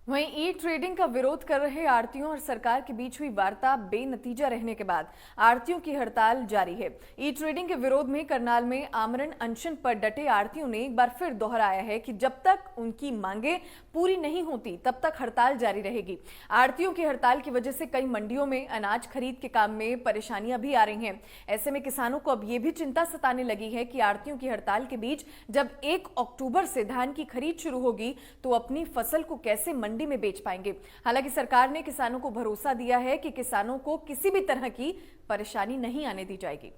वहीं e trading का विरोध कर रहे आढ़तियों और सरकार के बीच हुई वार्ता बेनतीजा रहने के बाद आढ़तियों की हड़ताल जारी है। ई ट्रेडिंग के विरोध में करनाल में आमरण अनशन पर डटे आढ़तियों ने एक बार फिर दोहराया है कि जब तक उनकी मांगे पूरी नहीं होती तब तक हड़ताल जारी रहेगी। आढ़तियों की हड़ताल की वजह से कई मंडियों में अनाज खरीद के काम में परेशानियां भी आ रही हैं। ऐसे में किसानों को अब ये भी चिंता सताने लगी है कि आढ़तियों की हड़ताल के बीच जब 1 अक्टूबर से धान की खरीद शुरू होगी तो अपनी फसल को कैसे मंडी में बेच पाएंगे। हालांकि सरकार ने किसानों को भरोसा दिया है कि किसानों को किसी भी तरह की परेशानी नहीं आने दी जाएगी।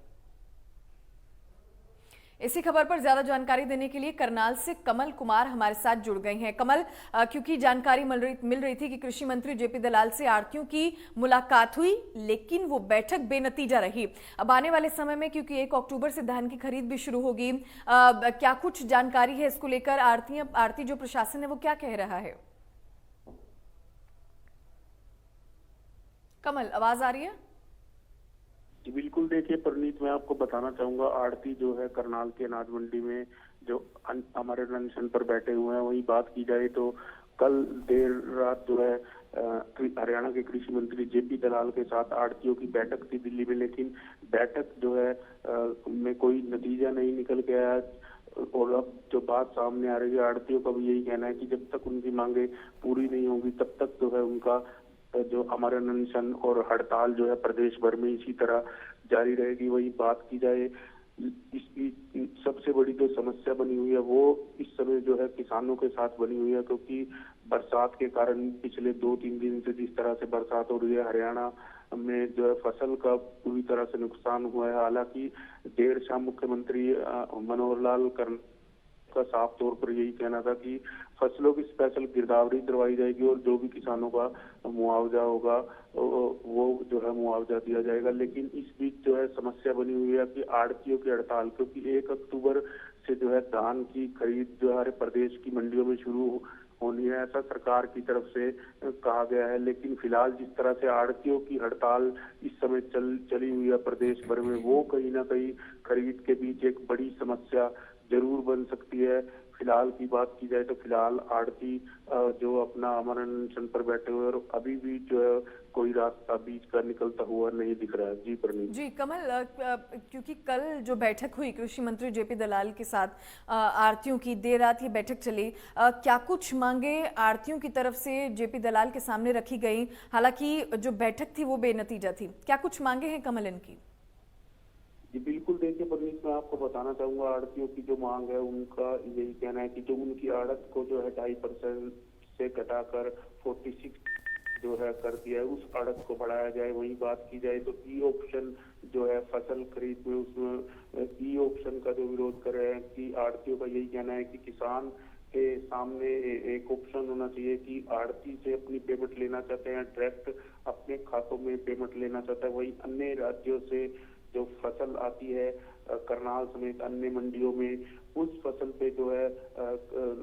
इसी खबर पर ज्यादा जानकारी देने के लिए करनाल से कमल कुमार हमारे साथ जुड़ गए हैं। कमल, क्योंकि जानकारी मिल रही थी कि कृषि मंत्री जेपी दलाल से आढ़तियों की मुलाकात हुई, लेकिन वो बैठक बेनतीजा रही। अब आने वाले समय में क्योंकि 1 अक्टूबर से धान की खरीद भी शुरू होगी, क्या कुछ जानकारी है इसको लेकर? आढ़ती जो प्रशासन है वो क्या कह रहा है? कमल, आवाज आ रही है? जी बिल्कुल, देखिए परनीत, मैं आपको बताना चाहूंगा, आढ़ती जो है करनाल के अनाज मंडी में जो हमारे अनशन पर बैठे हुए हैं, वही बात की जाए तो कल देर रात जो है हरियाणा के कृषि मंत्री जेपी दलाल के साथ आढ़तियों की बैठक थी दिल्ली में, लेकिन बैठक जो है में कोई नतीजा नहीं निकल के आया। और अब जो बात सामने आ रही है, आढ़तियों का भी यही कहना है कि जब तक उनकी मांगे पूरी नहीं होगी तब तक जो है उनका जो हमारे अनशन और हड़ताल जो है प्रदेश भर में इसी तरह जारी रहेगी। वही बात की जाए, इसकी सबसे बड़ी जो समस्या बनी हुई है वो इस समय जो है किसानों के साथ बनी हुई है, क्योंकि बरसात के कारण पिछले 2-3 दिन से जिस तरह से बरसात हो रही है, हरियाणा में जो है फसल का पूरी तरह से नुकसान हुआ है। हालांकि देर शाम मुख्यमंत्री मनोहर लाल का साफ तौर पर यही कहना था कि फसलों की स्पेशल गिरदावरी करवाई जाएगी और जो भी किसानों का मुआवजा होगा वो जो है मुआवजा दिया जाएगा। लेकिन इस बीच जो है समस्या बनी हुई है कि आढ़तियों की हड़ताल, क्योंकि 1 अक्टूबर से जो है धान की खरीद जो हमारे प्रदेश की मंडियों में शुरू होनी है, ऐसा सरकार की तरफ से कहा गया है। लेकिन फिलहाल जिस तरह से आढ़तियों की हड़ताल इस समय चली हुई है प्रदेश भर में, वो कहीं ना कहीं खरीद के बीच एक बड़ी समस्या जरूर बन सकती है। फिलहाल की बात की जाए तो फिलहाल आढ़ती जो अपना आमरण अनशन पर बैठे हुए और अभी भी जो है कोई रास्ता बीच का निकलता हुआ नहीं दिख रहा है। जी परनीत। जी कमल, क्योंकि कल जो बैठक हुई कृषि मंत्री जेपी दलाल के साथ आढ़तियों की, देर रात ये बैठक चली, क्या कुछ मांगे आढ़तियों की तरफ से जेपी दलाल के सामने रखी गई? हालांकि जो बैठक थी वो बेनतीजा थी, क्या कुछ मांगे हैं कमल इनकी? जी बिल्कुल, देखिए परनीत, मैं आपको बताना चाहूंगा, आढ़तियों की जो मांग है उनका यही कहना है कि जो उनकी आड़त को जो है 2.5% से घटाकर 46 जो है कर दिया है, उस आड़त को बढ़ाया जाए। वही बात की जाए तो ई ऑप्शन जो है फसल खरीद में, उसमें ई ऑप्शन का जो विरोध कर रहे हैं कि आढ़तियों का यही कहना है कि किसान के सामने एक ऑप्शन होना चाहिए कि आढ़ती से अपनी पेमेंट लेना चाहते हैं, डायरेक्ट अपने खातों में पेमेंट लेना चाहता है। वही अन्य राज्यों से जो फसल आती है करनाल समेत अन्य मंडियों में, उस फसल पे जो है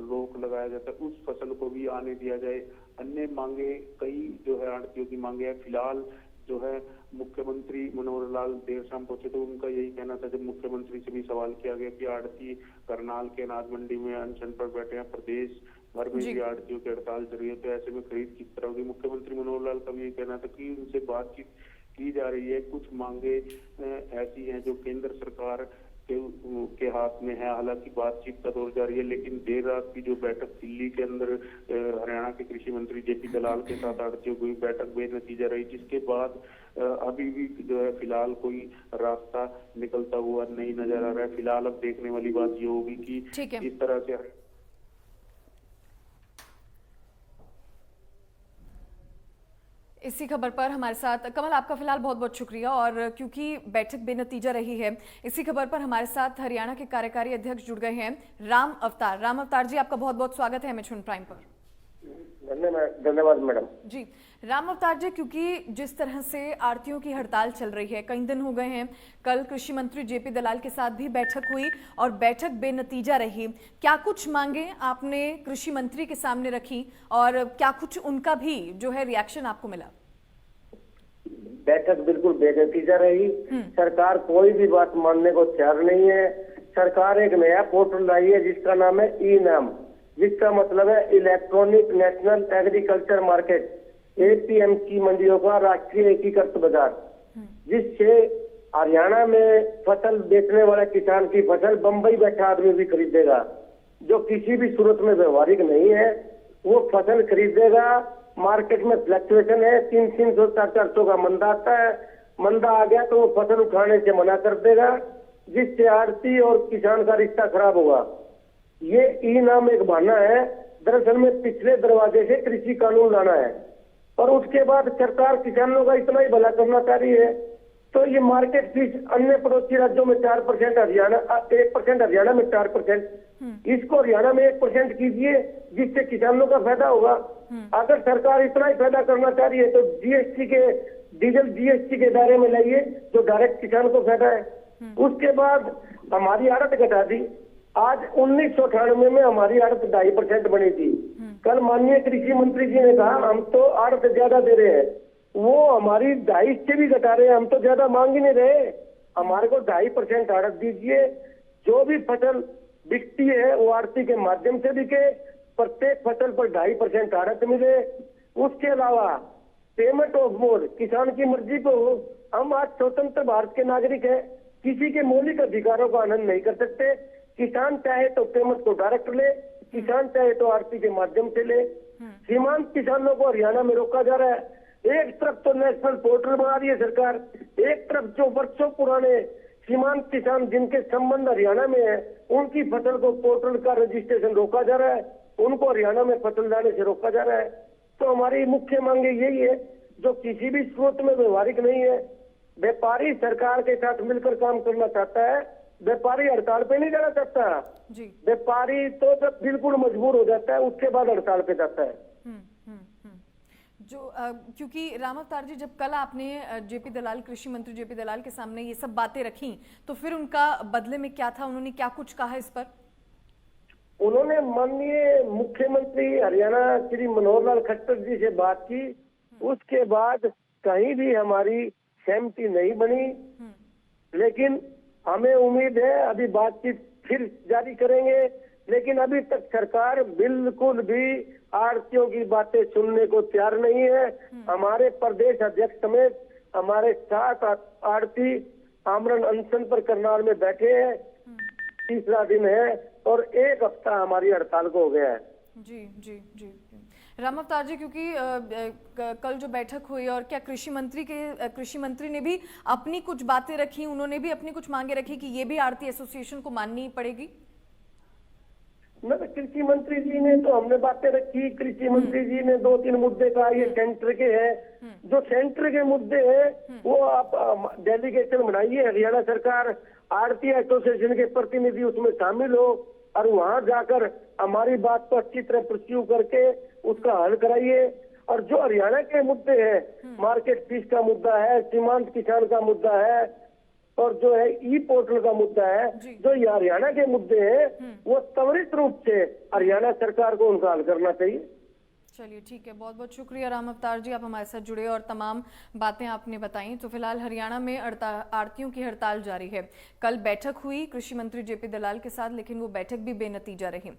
रोक लगाया जाता है, उस फसल को भी आने दिया जाए। अन्य मांगे कई जो है आढ़तियों की मांगे है। फिलहाल जो है मुख्यमंत्री मनोहर लाल देर शाम पहुंचे तो उनका यही कहना था, जब मुख्यमंत्री से भी सवाल किया गया कि आढ़ती करनाल के अनाज मंडी में अनशन पर बैठे हैं, प्रदेश भर में भी आढ़तियों की हड़ताल चल रही है, तो ऐसे में खरीद किस तरह होगी? मुख्यमंत्री मनोहर लाल का भी यही कहना था कि उनसे बातचीत की जा रही है। कुछ मांगे ऐसी हैं जो केंद्र सरकार के हाथ में है। हालांकि बातचीत का दौर जारी है, लेकिन देर रात की जो बैठक दिल्ली के अंदर हरियाणा के कृषि मंत्री जेपी दलाल के साथ आढ़तियों की बैठक बेनतीजा रही, जिसके बाद अभी भी जो है फिलहाल कोई रास्ता निकलता हुआ नहीं नजर आ रहा है। फिलहाल अब देखने वाली बात ये होगी कि इस तरह से इसी खबर पर हमारे साथ कमल, आपका फिलहाल बहुत बहुत शुक्रिया। और क्योंकि बैठक बेनतीजा रही है, इसी खबर पर हमारे साथ हरियाणा के कार्यकारी अध्यक्ष जुड़ गए हैं राम अवतार। राम अवतार जी, आपका बहुत बहुत स्वागत है एमएच1 प्राइम पर। धन्यवाद मैडम जी राम अवतार जी, क्योंकि जिस तरह से आढ़तियों की हड़ताल चल रही है, कई दिन हो गए हैं, कल कृषि मंत्री जेपी दलाल के साथ भी बैठक हुई और बैठक बेनतीजा रही, क्या कुछ मांगे आपने कृषि मंत्री के सामने रखी और क्या कुछ उनका भी जो है रिएक्शन आपको मिला? बैठक बिल्कुल बेनतीजा रही। सरकार कोई भी बात मानने को तैयार नहीं है। सरकार एक नया पोर्टल लाई है जिसका नाम है ई नाम। जिसका मतलब है electronic national agriculture market, APMC मंडियों का राष्ट्रीय एकीकृत बाजार, जिससे हरियाणा में फसल बेचने वाला किसान की फसल बंबई बैठा आदमी भी खरीदेगा, जो किसी भी सूरत में व्यवहारिक नहीं है, वो फसल खरीदेगा। मार्केट में फ्लक्चुएशन है, 300 400 का मंदा आता है, मंदा आ गया तो वो फसल उठाने से मना कर देगा, जिससे आड़ती और किसान का रिश्ता खराब होगा। ये ई नाम एक बहाना है, दरअसल में पिछले दरवाजे से कृषि कानून लाना है, और उसके बाद सरकार किसानों का इतना ही भला करना चाह रही है, तो ये मार्केट फीस अन्य पड़ोसी राज्यों में 4%, हरियाणा 1%, हरियाणा में 4%, इसको हरियाणा में 1% कीजिए, जिससे किसानों का फायदा होगा। अगर सरकार इतना ही फायदा करना चाह रही है तो GST के डीजल GST के दायरे में लाइए, जो डायरेक्ट किसान को फायदा है। उसके बाद हमारी आड़त घटा दी। आज 1998 में हमारी आड़त 2.5% बनी थी। कल माननीय कृषि मंत्री जी ने कहा हम तो आड़त ज्यादा दे रहे हैं, वो हमारी 2.5 से भी घटा रहे हैं, हम तो ज्यादा मांग ही नहीं रहे। हमारे को 2.5% आड़त दीजिए, जो भी फसल बिकती है वो आड़ती के माध्यम से बिके, प्रत्येक फसल पर 2.5% आड़त मिले। उसके अलावा पेमेंट ऑफ मोड किसान की मर्जी पे हो। हम आज स्वतंत्र भारत के नागरिक हैं, किसी के मौलिक अधिकारों का आनंद नहीं कर सकते। किसान चाहे तो पेमेंट को डायरेक्ट ले, किसान चाहे तो आड़ती के माध्यम से ले। सीमांत किसानों को हरियाणा में रोका जा रहा है। एक तरफ तो नेशनल पोर्टल बना रही है सरकार, एक तरफ जो वर्षों पुराने सीमांत किसान जिनके संबंध हरियाणा में है, उनकी फसल को पोर्टल का रजिस्ट्रेशन रोका जा रहा है, उनको हरियाणा में फसल लाने से रोका जा रहा है। तो हमारी मुख्य मांगे यही है, जो किसी भी स्रोत में व्यवहारिक नहीं है। व्यापारी सरकार के साथ मिलकर काम करना चाहता है, व्यापारी हड़ताल पे नहीं जाना चाहता जी। व्यापारी तो जब बिल्कुल मजबूर हो जाता है उसके बाद हड़ताल पे जाता है। जो क्योंकि राम अवतार जी, जब कल आपने जेपी दलाल, कृषि मंत्री जेपी दलाल के सामने ये सब बातें रखी, तो फिर उनका बदले में क्या था, उन्होंने क्या कुछ कहा इस पर? उन्होंने माननीय मुख्यमंत्री हरियाणा श्री मनोहर लाल खट्टर जी से बात की, उसके बाद कहीं भी हमारी सहमति नहीं बनी। लेकिन हमें उम्मीद है अभी बातचीत फिर जारी करेंगे, लेकिन अभी तक सरकार बिल्कुल भी आड़तियों की बातें सुनने को तैयार नहीं है। हमारे प्रदेश अध्यक्ष समेत हमारे 7 आड़ती आमरण अनशन पर करनाल में बैठे हैं, तीसरा दिन है और 1 हफ्ता हमारी हड़ताल को हो गया है। जी जी जी राम अवतार जी, क्योंकि कल जो बैठक हुई, और क्या कृषि मंत्री ने भी अपनी कुछ बातें रखी, उन्होंने भी अपनी कुछ मांगे रखी कि ये भी आड़ती एसोसिएशन को माननी पड़ेगी? कृषि मंत्री जी ने तो हमने बातें रखी। कृषि मंत्री जी ने 2-3 मुद्दे कहा, ये सेंटर के हैं। जो सेंटर के मुद्दे हैं वो आप डेलीगेशन बनाइए, हरियाणा सरकार आड़ती एसोसिएशन के प्रतिनिधि उसमें शामिल हो और वहां जाकर हमारी बात को अच्छी तरह परस्यू करके उसका हल कराइए। और जो हरियाणा के मुद्दे हैं, मार्केट फीस का मुद्दा है, सीमांत किसान का मुद्दा है, और जो है ई पोर्टल का मुद्दा है, जो ये हरियाणा के मुद्दे हैं, वो त्वरित रूप से हरियाणा सरकार को उनका हल करना चाहिए। चलिए ठीक है, बहुत बहुत शुक्रिया राम अवतार जी, आप हमारे साथ जुड़े और तमाम बातें आपने बताई। तो फिलहाल हरियाणा में आड़तियों की हड़ताल जारी है। कल बैठक हुई कृषि मंत्री जेपी दलाल के साथ, लेकिन वो बैठक भी बेनतीजा रही।